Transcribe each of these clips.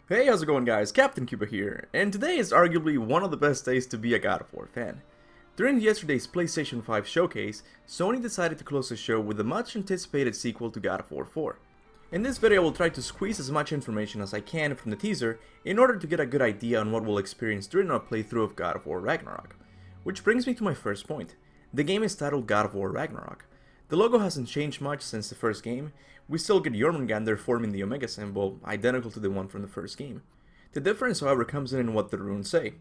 Hey, how's it going guys? Captain Kuba here, and today is arguably one of the best days to be a God of War fan. During yesterday's PlayStation 5 showcase, Sony decided to close the show with the much anticipated sequel to God of War 4. In this video I will try to squeeze as much information as I can from the teaser in order to get a good idea on what we'll experience during our playthrough of God of War Ragnarok. Which brings me to my first point. The game is titled God of War Ragnarok. The logo hasn't changed much since the first game. We still get Jormungandr forming the Omega symbol, identical to the one from the first game. The difference, however, comes in what the runes say.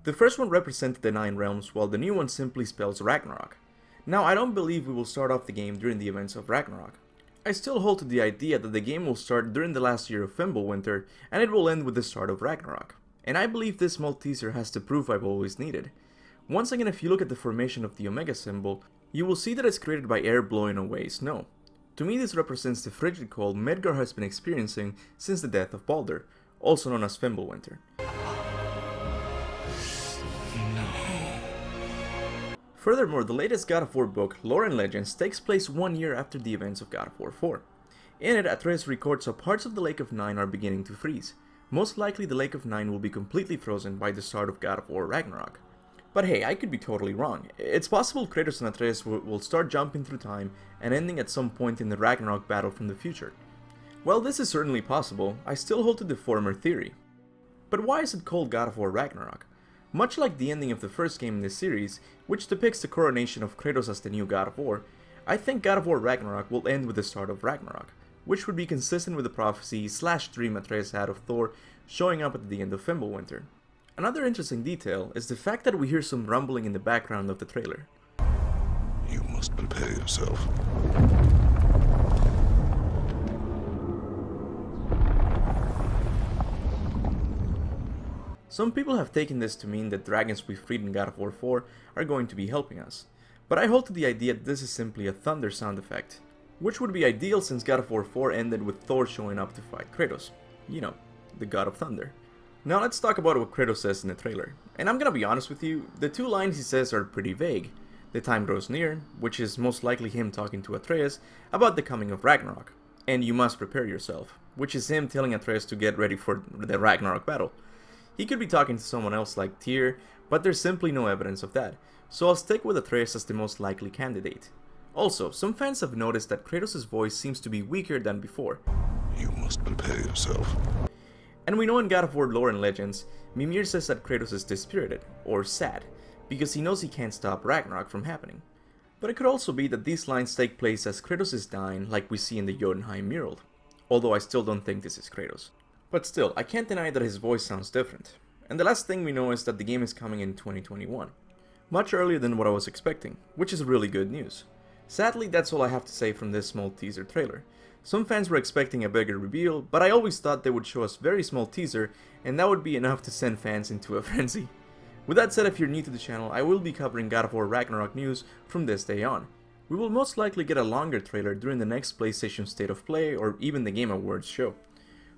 The first one represented the 9 realms, while the new one simply spells Ragnarok. Now, I don't believe we will start off the game during the events of Ragnarok. I still hold to the idea that the game will start during the last year of Fimbulwinter, and it will end with the start of Ragnarok. And I believe this small teaser has the proof I've always needed. Once again, if you look at the formation of the Omega symbol, you will see that it's created by air blowing away snow. To me, this represents the frigid cold Midgard has been experiencing since the death of Baldur, also known as Fimbulwinter. Furthermore, the latest God of War book, Lore and Legends, takes place 1 year after the events of God of War 4. In it, Atreus records how parts of the Lake of Nine are beginning to freeze. Most likely the Lake of Nine will be completely frozen by the start of God of War Ragnarok. But hey, I could be totally wrong. It's possible Kratos and Atreus will start jumping through time and ending at some point in the Ragnarok battle from the future. Well, this is certainly possible. I still hold to the former theory. But why is it called God of War Ragnarok? Much like the ending of the first game in this series, which depicts the coronation of Kratos as the new God of War, I think God of War Ragnarok will end with the start of Ragnarok, which would be consistent with the prophecy / dream Atreus had of Thor showing up at the end of Fimbulwinter. Another interesting detail is the fact that we hear some rumbling in the background of the trailer. You must prepare yourself. Some people have taken this to mean that dragons we freed in God of War 4 are going to be helping us, but I hold to the idea that this is simply a thunder sound effect, which would be ideal since God of War 4 ended with Thor showing up to fight Kratos. You know, the God of Thunder. Now let's talk about what Kratos says in the trailer, and I'm gonna be honest with you, the 2 lines he says are pretty vague. The time grows near, which is most likely him talking to Atreus about the coming of Ragnarok, and you must prepare yourself, which is him telling Atreus to get ready for the Ragnarok battle. He could be talking to someone else like Tyr, but there's simply no evidence of that, so I'll stick with Atreus as the most likely candidate. Also, some fans have noticed that Kratos' voice seems to be weaker than before. You must prepare yourself. And we know in God of War Lore and Legends, Mimir says that Kratos is dispirited, or sad, because he knows he can't stop Ragnarok from happening. But it could also be that these lines take place as Kratos is dying like we see in the Jotunheim mural, although I still don't think this is Kratos. But still, I can't deny that his voice sounds different. And the last thing we know is that the game is coming in 2021. Much earlier than what I was expecting, which is really good news. Sadly, that's all I have to say from this small teaser trailer. Some fans were expecting a bigger reveal, but I always thought they would show us very small teaser, and that would be enough to send fans into a frenzy. With that said, if you're new to the channel, I will be covering God of War Ragnarok news from this day on. We will most likely get a longer trailer during the next PlayStation State of Play or even the Game Awards show.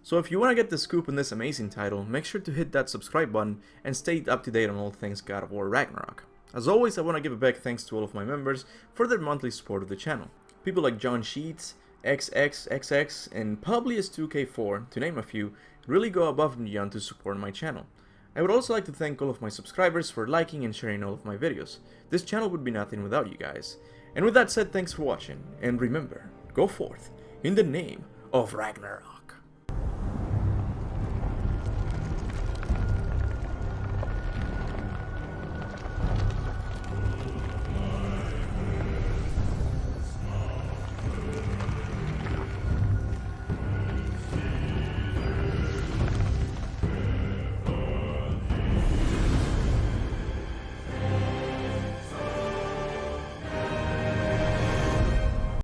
So if you want to get the scoop on this amazing title, make sure to hit that subscribe button and stay up to date on all things God of War Ragnarok. As always, I want to give a big thanks to all of my members for their monthly support of the channel. People like John Sheets, XXXX, and Publius2K4, to name a few, really go above and beyond to support my channel. I would also like to thank all of my subscribers for liking and sharing all of my videos. This channel would be nothing without you guys. And with that said, thanks for watching, and remember, go forth in the name of Ragnarok.